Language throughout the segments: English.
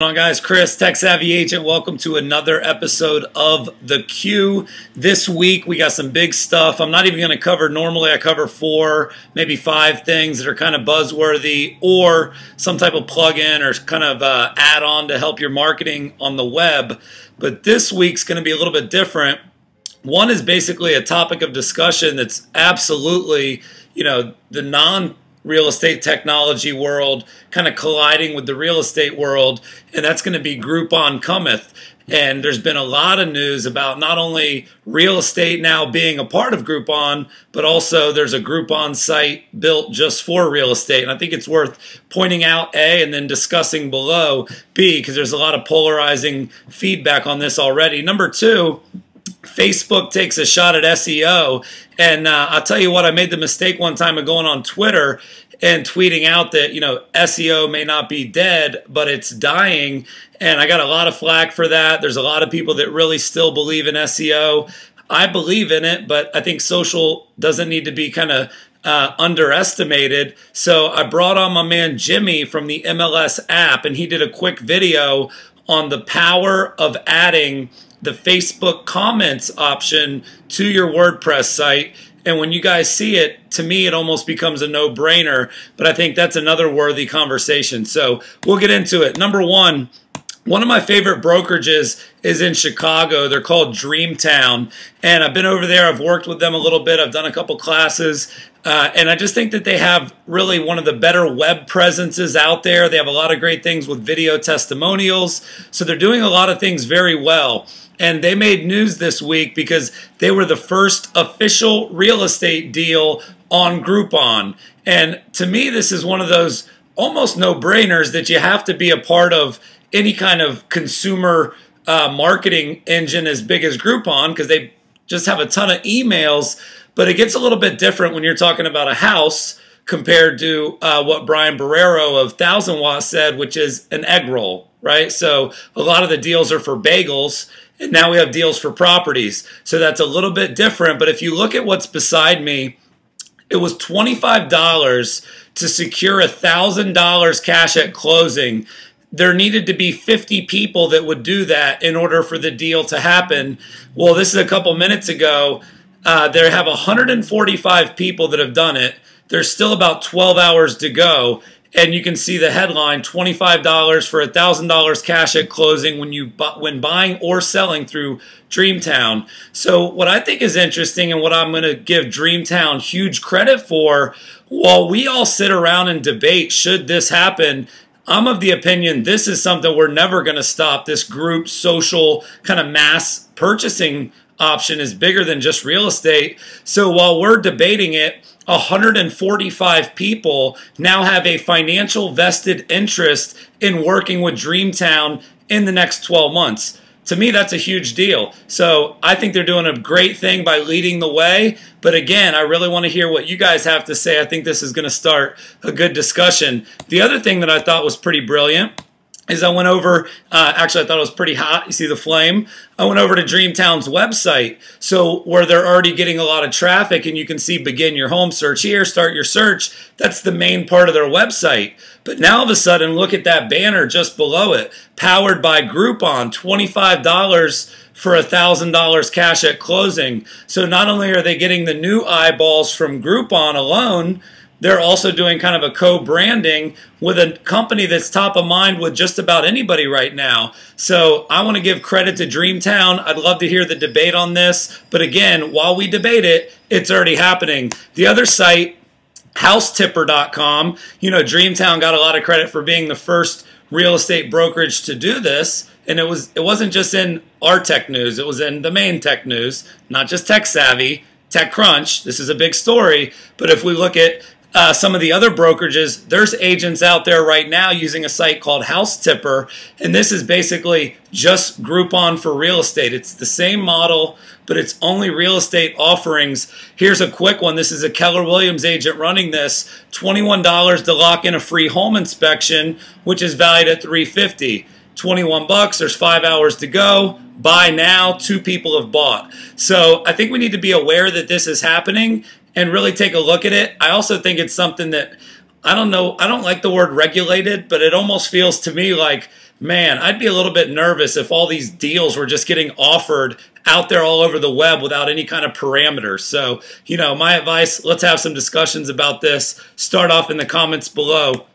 What's going on, guys? Chris, Tech Savvy Agent. Welcome to another episode of The Q. This week we got some big stuff. I'm not even going to cover, normally I cover 4, maybe 5 things that are kind of buzzworthy or some type of plugin or kind of add-on to help your marketing on the web. But this week's going to be a little bit different. One is basically a topic of discussion that's absolutely, the non-real estate technology world kind of colliding with the real estate world, and that's going to be Groupon Cometh. And there's been a lot of news about not only real estate now being a part of Groupon, but also there's a Groupon site built just for real estate. And I think it's worth pointing out, A, and then discussing below, B, because there's a lot of polarizing feedback on this already. Number 2, Facebook takes a shot at SEO, and I'll tell you what, I made the mistake one time of going on Twitter and tweeting out that, SEO may not be dead, but it's dying, and I got a lot of flack for that. There's a lot of people that really still believe in SEO. I believe in it, but I think social doesn't need to be kind of underestimated. So I brought on my man Jimmy from the MLS app, and he did a quick video on the power of adding the Facebook comments option to your WordPress site. And when you guys see it, to me, it almost becomes a no-brainer. But I think that's another worthy conversation. So we'll get into it. Number one of my favorite brokerages is in Chicago. They're called DreamTown. And I've been over there. I've worked with them a little bit. I've done a couple classes. And I just think that they have really one of the better web presences out there. They have a lot of great things with video testimonials. So they're doing a lot of things very well. And they made news this week because they were the first official real estate deal on Groupon. And to me, this is one of those almost no-brainers that you have to be a part of any kind of consumer marketing engine as big as Groupon, because they just have a ton of emails. But it gets a little bit different when you're talking about a house compared to what Brian Barrero of 1000 Watt said, which is an egg roll, right? So a lot of the deals are for bagels, and now we have deals for properties. So that's a little bit different. But if you look at what's beside me, it was $25 to secure $1,000 cash at closing. There needed to be 50 people that would do that in order for the deal to happen. Well, this is a couple minutes ago. They have 145 people that have done it. There's still about 12 hours to go. And you can see the headline, $25 for $1,000 cash at closing when buying or selling through DreamTown. So what I think is interesting, and what I'm going to give DreamTown huge credit for, while we all sit around and debate should this happen, I'm of the opinion this is something we're never going to stop. This group social kind of mass purchasing option is bigger than just real estate. So while we're debating it, 145 people now have a financial vested interest in working with DreamTown in the next 12 months. To me, that's a huge deal. So I think they're doing a great thing by leading the way. But again, I really want to hear what you guys have to say. I think this is going to start a good discussion. The other thing that I thought was pretty brilliant is I went over, actually I thought it was pretty hot, you see the flame? I went over to DreamTown's website, so where they're already getting a lot of traffic, and you can see begin your home search here, start your search, that's the main part of their website. But now all of a sudden, look at that banner just below it, powered by Groupon, $25 for $1,000 cash at closing. So not only are they getting the new eyeballs from Groupon alone, they're also doing kind of a co-branding with a company that's top of mind with just about anybody right now. So I want to give credit to DreamTown. I'd love to hear the debate on this. But again, while we debate it, it's already happening. The other site, HouseTipper.com, DreamTown got a lot of credit for being the first real estate brokerage to do this. And it wasn't just in our tech news. It was in the main tech news, not just Tech Savvy, TechCrunch. This is a big story. But if we look at some of the other brokerages, there's agents out there right now using a site called HouseTipper, and this is basically just Groupon for real estate. It's the same model, but it's only real estate offerings. Here's a quick one. This is a Keller Williams agent running this. $21 to lock in a free home inspection, which is valued at $350. 21 bucks, there's 5 hours to go. Buy now, 2 people have bought. So I think we need to be aware that this is happening and really take a look at it. I also think it's something that, I don't know, I don't like the word regulated, but it almost feels to me like man, I'd be a little bit nervous if all these deals were just getting offered out there all over the web without any kind of parameters. So, you know, my advice, let's have some discussions about this. Start off in the comments below.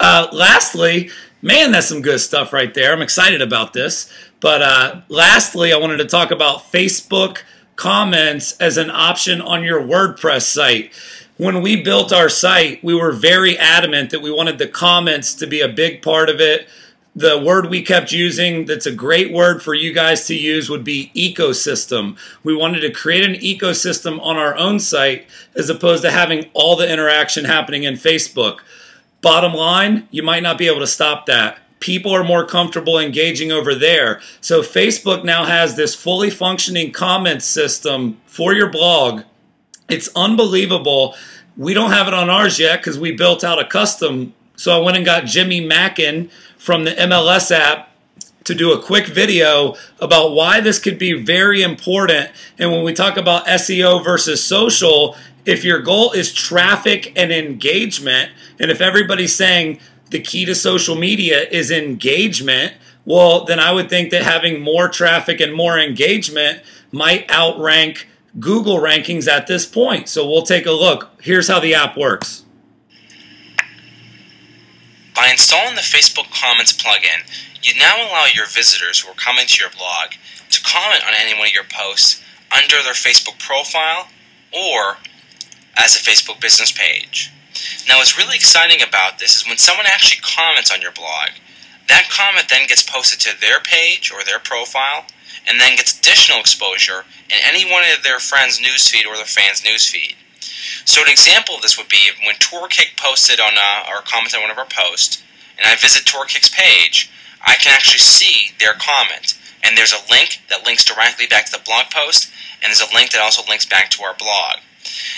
Lastly, man, that's some good stuff right there. I'm excited about this. But lastly, I wanted to talk about Facebook comments as an option on your WordPress site. When we built our site, we were very adamant that we wanted the comments to be a big part of it. The word we kept using that's a great word for you guys to use would be ecosystem. We wanted to create an ecosystem on our own site as opposed to having all the interaction happening in Facebook. Bottom line, you might not be able to stop that. People are more comfortable engaging over there. So Facebook now has this fully functioning comment system for your blog. It's unbelievable. We don't have it on ours yet because we built out a custom. So I went and got Jimmy Mackin from the MLS app to do a quick video about why this could be very important. And when we talk about SEO versus social, if your goal is traffic and engagement, and if everybody's saying the key to social media is engagement, well, then I would think that having more traffic and more engagement might outrank Google rankings at this point. So we'll take a look. Here's how the app works. By installing the Facebook Comments plugin, you now allow your visitors who are coming to your blog to comment on any one of your posts under their Facebook profile or as a Facebook business page. Now, what's really exciting about this is when someone actually comments on your blog, that comment then gets posted to their page or their profile and then gets additional exposure in any one of their friends' newsfeed or their fans' newsfeed. So an example of this would be when TourKick posted on or commented on one of our posts, and I visit TourKick's page, I can actually see their comment. And there's a link that links directly back to the blog post, and there's a link that also links back to our blog.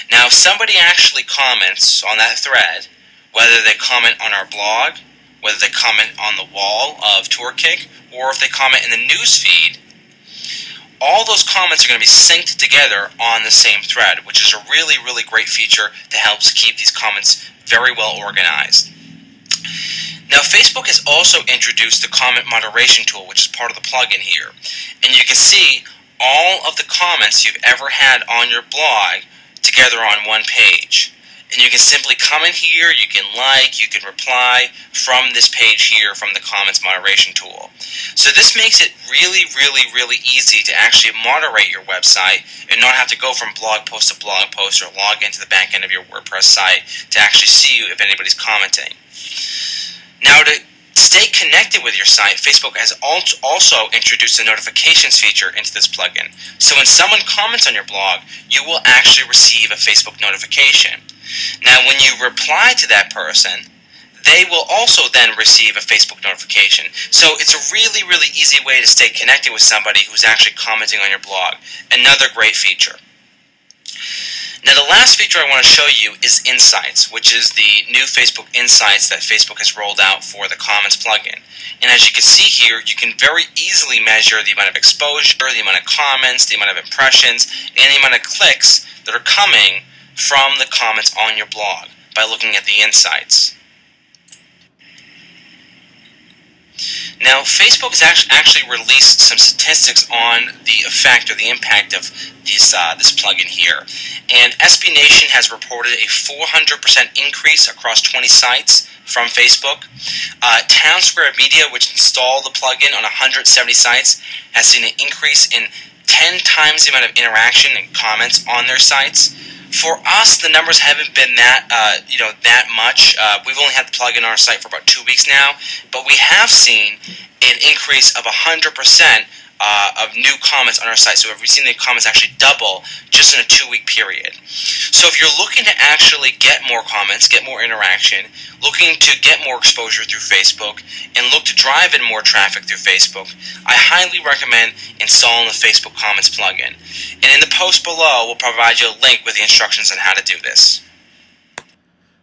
Now, if somebody actually comments on that thread, whether they comment on our blog, whether they comment on the wall of TourKick, or if they comment in the newsfeed, all those comments are going to be synced together on the same thread, which is a really, really great feature that helps keep these comments very well organized. Now, Facebook has also introduced the comment moderation tool, which is part of the plugin here. And you can see all of the comments you've ever had on your blog together on one page. And you can simply come in here, you can like, you can reply from this page here from the comments moderation tool. So this makes it really, really, really easy to actually moderate your website and not have to go from blog post to blog post or log into the back end of your WordPress site to actually see if anybody's commenting. Now, to stay connected with your site, Facebook has also introduced a notifications feature into this plugin. So when someone comments on your blog, you will actually receive a Facebook notification. Now, when you reply to that person, they will also then receive a Facebook notification. So it's a really, really easy way to stay connected with somebody who's actually commenting on your blog. Another great feature. Now, the last feature I want to show you is Insights, which is the new Facebook Insights that Facebook has rolled out for the Comments plugin. And as you can see here, you can very easily measure the amount of exposure, the amount of comments, the amount of impressions, and the amount of clicks that are coming from the comments on your blog by looking at the Insights. Now, Facebook has actually released some statistics on the effect or the impact of this plugin here. And SB Nation has reported a 400% increase across 20 sites from Facebook. Town Square Media, which installed the plugin on 170 sites, has seen an increase in 10 times the amount of interaction and comments on their sites. For us, the numbers haven't been that much. We've only had the plugin on our site for about 2 weeks now, but we have seen an increase of 100% of new comments on our site. So we've seen the comments actually double just in a 2-week period. So if you're looking to actually get more comments, get more interaction, looking to get more exposure through Facebook, and look to drive in more traffic through Facebook, I highly recommend installing the Facebook Comments plugin. And in the post below, we'll provide you a link with the instructions on how to do this.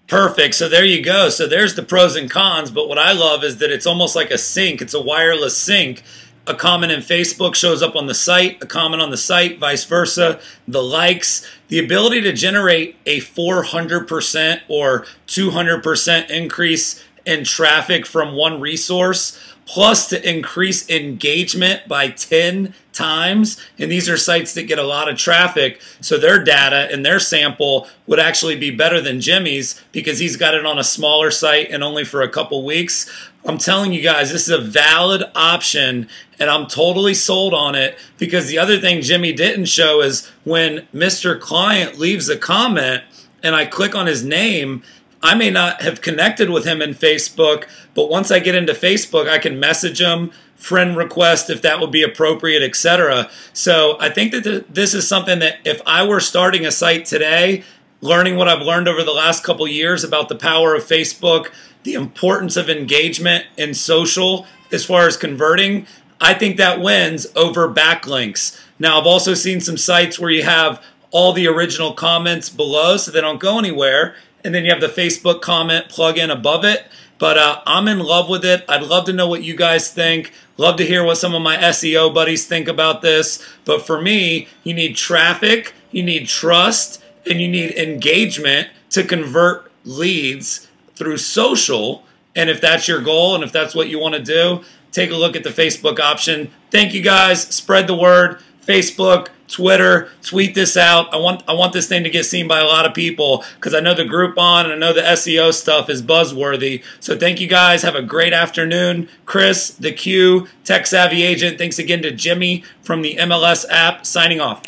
Perfect. So there you go. So there's the pros and cons, but what I love is that it's almost like a sync. It's a wireless sync. A comment in Facebook shows up on the site, a comment on the site, vice versa, the likes, the ability to generate a 400% or 200% increase in traffic from one resource. plus to increase engagement by 10 times. And these are sites that get a lot of traffic, so their data and their sample would actually be better than Jimmy's because he's got it on a smaller site and only for a couple weeks. I'm telling you guys, this is a valid option, and I'm totally sold on it, because the other thing Jimmy didn't show is when Mr. Client leaves a comment and I click on his name, I may not have connected with him in Facebook, but once I get into Facebook, I can message him, friend request if that would be appropriate, etc. So I think that this is something that if I were starting a site today, learning what I've learned over the last couple years about the power of Facebook, the importance of engagement in social as far as converting, I think that wins over backlinks. Now, I've also seen some sites where you have all the original comments below so they don't go anywhere, and then you have the Facebook comment plug-in above it. But I'm in love with it. I'd love to know what you guys think. Love to hear what some of my SEO buddies think about this. But for me, you need traffic, you need trust, and you need engagement to convert leads through social. And if that's your goal and if that's what you want to do, take a look at the Facebook option. Thank you guys. Spread the word. Facebook, Twitter, tweet this out. I want this thing to get seen by a lot of people, because I know the Groupon and I know the SEO stuff is buzzworthy. So thank you guys. Have a great afternoon. Chris, the Q, Tech Savvy Agent. Thanks again to Jimmy from the MLS app. Signing off.